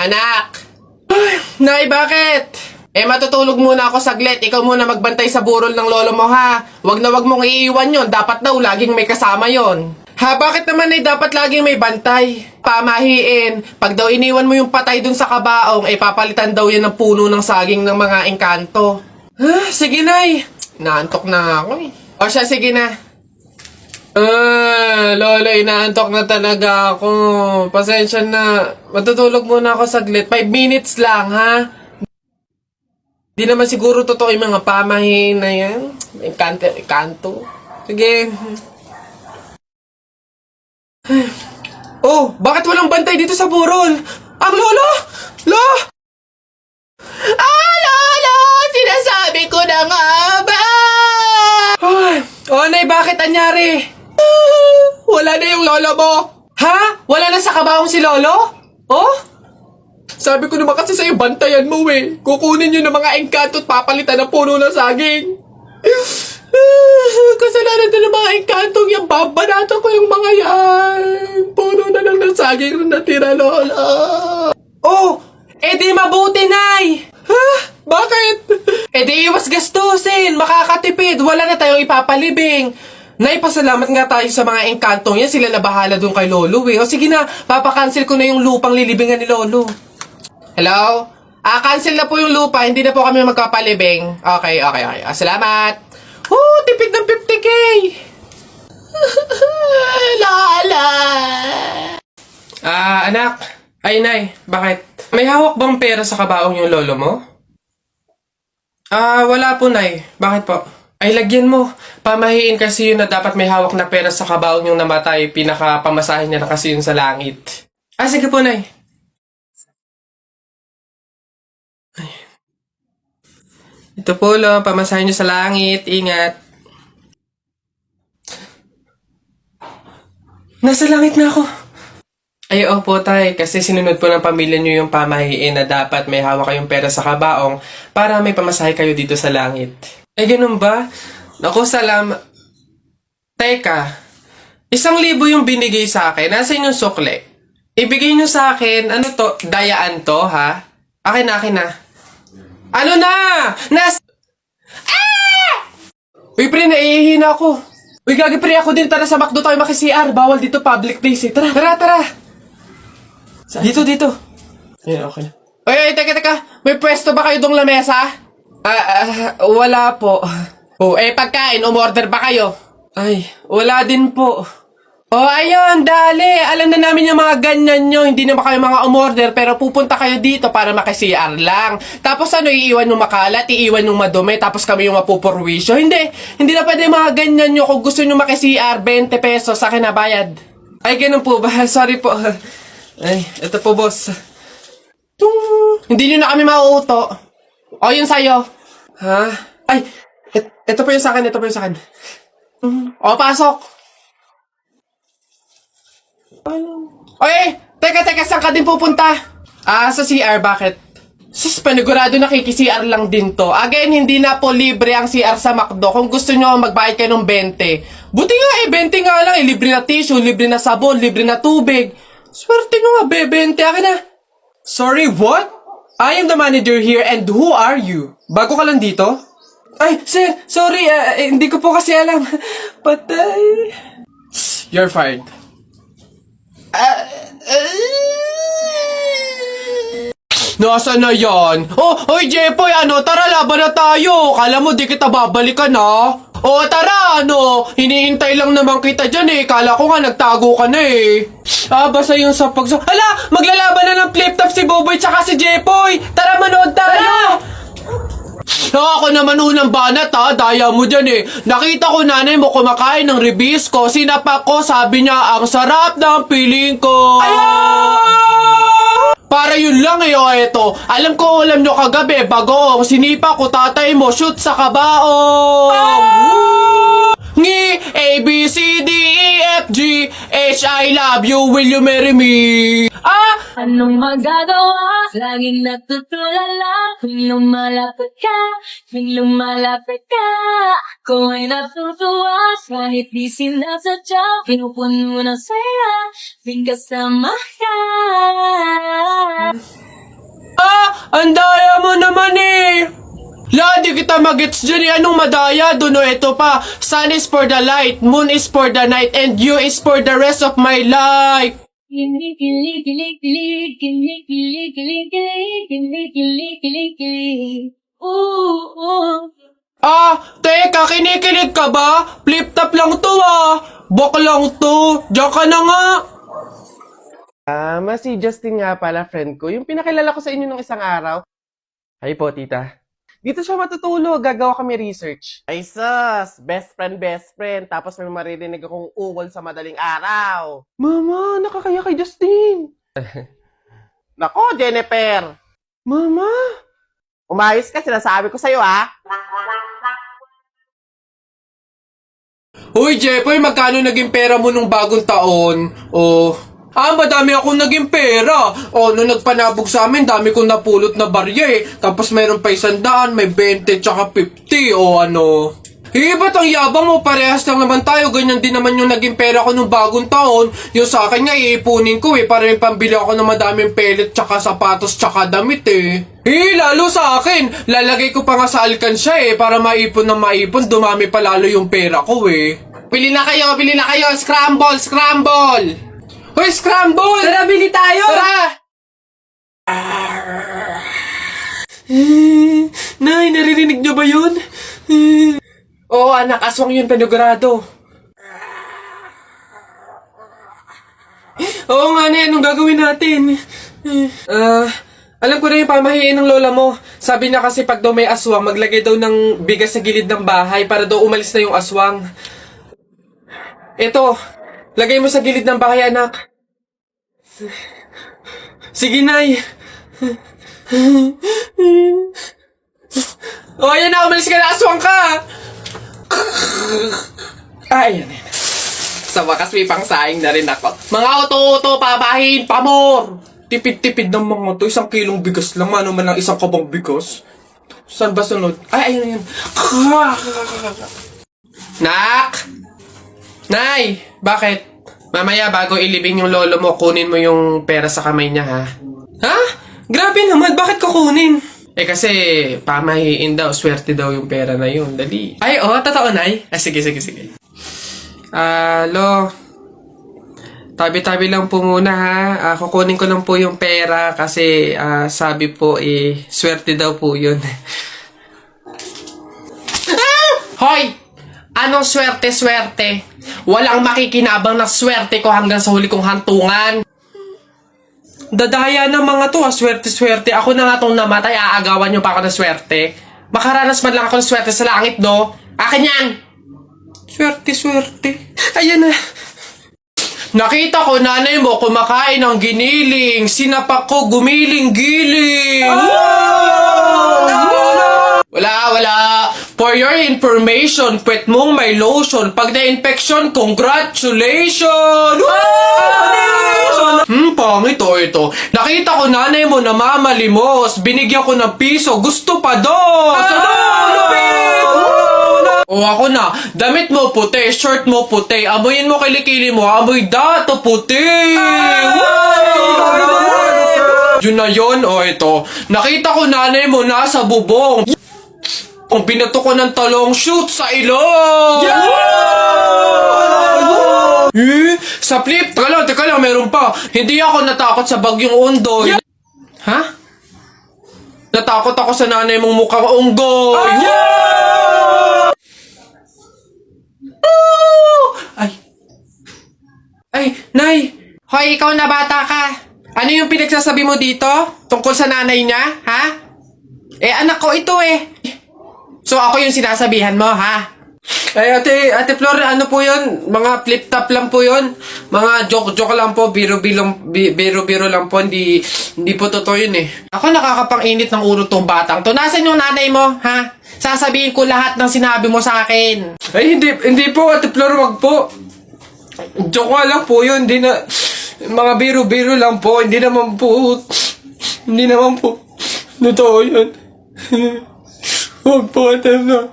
Anak! Nay, bakit? Matutulog muna ako saglit. Ikaw muna magbantay sa burol ng lolo mo, ha? Wag na wag mong iiwan yon. Dapat daw laging may kasama yon. Ha, bakit naman ay dapat laging may bantay? Pamahiin. Pag daw iniwan mo yung patay dun sa kabaong, papalitan daw yan ng puno ng saging ng mga engkanto. Sige, Nay. Naantok na ako eh. O siya, sige na. Lola, inaantok na talaga ako. Pasensya na. Matutulog muna ako saglit. 5 minutes lang, ha? Di naman siguro totoo yung mga pamahiin na yan. Engkanto. Sige. Oh, bakit walang bantay dito sa burol? Ang lolo! Lolo! Sinasabi ko na nga ba? Nay, bakit anyari? Wala na yung lolo mo. Ha? Wala na sa kabaong si lolo? Oh? Sabi ko naman kasi sa'yo, bantayan mo eh. Kukunin nyo ng mga engkanto at papalitan ng puno ng saging. Kasalanan na ng mga engkantong yung babanatan ko yung mga yan. Puno na lang ng saging na natira, lola. Oh, di mabuti, Nay. Ha? Bakit? Di iwas gastusin. Makakatipid. Wala na tayong ipapalibing. Nay, pasalamat nga tayo sa mga engkantong yan. Sila na bahala dun kay lolo eh. O sige na, papakancel ko na yung lupang lilibingan ni lolo. Hello? Cancel na po yung lupa. Hindi na po kami magpapalibing. Okay. Salamat. Tipid ng 50K. Lala. Anak. Ay, Nay. Bakit? May hawak bang pera sa kabaong yung lolo mo? Wala po, Nay. Bakit po? Ay, lagyan mo. Pamahiin kasi yun na dapat may hawak na pera sa kabaong yung namatay. Pinakapamasahin niya na kasi yun sa langit. Sige po, Nay. Ito po, lo. Pamasahin niyo sa langit. Ingat. Nasa langit na ako. Ay, opo, Tay. Kasi sinunod po ng pamilya niyo yung pamahiin na dapat may hawak kayong pera sa kabaong para may pamasahe kayo dito sa langit. Ay, ganun ba? Naku, Teka. 1,000 yung binigay sa akin. Nasa inyong sukle. Ibigay niyo sa akin, ano to? Dayaan to, ha? Akin na. Ano na? Uy, pre, naiihina ako. Uy, gagi, pre, ako din. Tara sa McDo tayo maki-CR. Bawal dito, public place eh. Tara. Dito. Ayan, okay. Uy, teka. May pwesto ba kayo dong lamesa? Wala po. Pagkain, umorder ba kayo? Ay, wala din po. Ayun, dali. Alam na namin yung mga ganyan nyo. Hindi na kayo mga umorder, pero pupunta kayo dito para maki-CR lang. Tapos iiwan yung makalat, iiwan yung madumi, tapos kami yung mapupurwisyo. Hindi na pwede mga ganyan nyo. Kung gusto nyo maki-CR, 20 pesos, sa akin na bayad. Ay, ganun po ba? Sorry po. Ay, ito po, boss. Hindi nyo na kami mauuto. Yun sa'yo. Ha? Ay, ito po yung sa akin. Pasok. Teka, saan ka din pupunta? Sa CR, bakit? Sus, panigurado nakiki-CR lang din to. Again, hindi na po libre ang CR sa McDo. Kung gusto nyo, magbayad kayo ng 20. Buti nga 20 nga lang. Libre na tissue, libre na sabon, libre na tubig. Swerte nyo nga, 20. Akin na. Sorry, what? I am the manager here and who are you? Bago ka lang dito? Ay, sir, sorry. Hindi ko po kasi alam. Patay. You're fired. Nasaan na yan? Hoy, Jepoy, tara, laban na tayo. Kala mo, di kita babalikan, ha? Tara, hinihintay lang naman kita dyan, eh. Kala ko nga, nagtago ka na, eh. Basta yung sa Hala, maglalaban na ng flip-top si Boboy tsaka si Jepoy. Tara, manood tayo. Ako naman unang banat, ha? Daya mo dyan, eh. Nakita ko nanay mo kumakain ng ribisco. Sinapak ko, sabi niya, ang sarap ng piling ko. Para yun lang eto. Alam nyo kagabi, bagoong sinipa ko tatay mo, shoot sa kabaong. Ngi, A, B, C, D, E, F, G, H, I love you, will you marry me? Anong magagawa? Laging natutulala. Tuwing lumalapit ka, ako ay natutuwa. Kahit di sinasadya, pinupuno ng saya, tuwing kasama ka. Ang daya mo naman eh! La, di kita magets dyan eh. Anong madaya? Doon o ito pa. Sun is for the light, moon is for the night, and you is for the rest of my life. Kilig, kilig, kilig, kilig, kilig, kilig, kilig, kilig, kilig, kilig, kilig, kilig. Ooh. Ah, teka, kinikilig ka ba? Flip-top lang to ah. Bok lang to. Diyan ka na nga. Si Justin nga pala, friend ko. Yung pinakilala ko sa inyo nung isang araw. Ay po, tita. Dito siya matutulog. Gagawa kami research. Ay sus, best friend. Tapos may maririnig akong ungol sa madaling araw. Mama, nakakaya kay Justin. Nako, Jennifer. Mama. Umayos ka, sinasabi ko sa'yo ha. Uy, Jeffoy, magkano naging pera mo nung bagong taon? Madami akong naging pera. Nung nagpanabog sa amin, dami kong napulot na barya eh. Tapos mayroon pa 100, may 20, tsaka 50, ba't ang yabang mo? Parehas lang naman tayo. Ganyan din naman yung naging pera ko nung bagong taon. Yung sa akin nga, iipunin ko eh. Para yung pambili ako ng madaming pellet, tsaka sapatos, tsaka damit eh. Lalo sa akin. Lalagay ko pa nga sa alkansya eh. Para maipon na maipon, dumami pa lalo yung pera ko eh. Bili na kayo. Scramble! Hoy, scramble! Tara, bili tayo! Tara! Nay, naririnig niyo ba yun? Oo, anak, aswang yun, panigurado. Oo nga na, anong gagawin natin? Alam ko na yung pamahiin ng lola mo. Sabi niya kasi pag daw may aswang, maglagay daw ng bigas sa gilid ng bahay para daw umalis na yung aswang. Ito, lagay mo sa gilid ng bahay, anak. Sige, Nay. Ayan na, umalis ka na, aswang ka! Ayan. Sa wakas may pangsaing na rin ako. Mga oto-oto, pabahin, pamor! Tipid-tipid ng mga to. 1 kilong bigas lang. Ano man lang 1 kabang bigas. Saan ba sunod? Ayun. Nak! Nay! Bakit? Mamaya bago ilibing yung lolo mo, kunin mo yung pera sa kamay niya, ha? Ha? Grabe naman, bakit ko kunin? Kasi pamahiin daw, swerte daw yung pera na yun. Dali. Ay, totoo, Nay? Sige. Lo, tabi-tabi lang po muna, ha? Kukunin ko lang po yung pera kasi sabi po, swerte daw po yun. Hoy! Anong swerte-swerte? Walang makikinabang na swerte ko hanggang sa huli kong hantungan. Dadaya ng mga to, swerte-swerte. Ako na nga tong namatay, aagawan nyo pa ako ng swerte. Makaranas man lang ako ng swerte sa langit, no? Akin yan! Swerte-swerte. Ayan na. Nakita ko nanay mo kumakain ng giniling. Sinapak ko gumiling-giling. Wala. For your information, pwet mong may lotion. Pag na-infection, congratulations! Pangit ito. Nakita ko nanay mo namamalimos. Binigyan ko ng piso. Gusto pa daw! Ako na. Damit mo puti, shirt mo puti. Amoyin mo kilikili mo. Amoy dato puti! Yun na yun, ito. Nakita ko nanay mo nasa bubong. Kung binato ko ng talong, shoot sa ilong! Sa flip, teka lang, meron pa. Hindi ako natakot sa bagyong Ondoy. Ha? Natakot ako sa nanay mong mukhang unggoy. Ay, Nay! Hoy, ikaw na bata ka. Ano yung pinagsasabi mo dito? Tungkol sa nanay niya, ha? Anak ko ito eh. So, ako yung sinasabihan mo, ha? Ay, Ate Flor, ano po yun? Mga flip-top lang po yun. Mga joke-joke lang po. Biro-biro lang po. Hindi po totoo yun eh. Ako nakakapang-init ng ulo tong batang to. Nasaan yung nanay mo, ha? Sasabihin ko lahat ng sinabi mo sa akin. Ay, hindi po, Ate Flor, wag po. Joke lang po yun. Hindi na... Mga biro-biro lang po. Hindi naman po... Totoo yun. Huwag po, Ate Flor.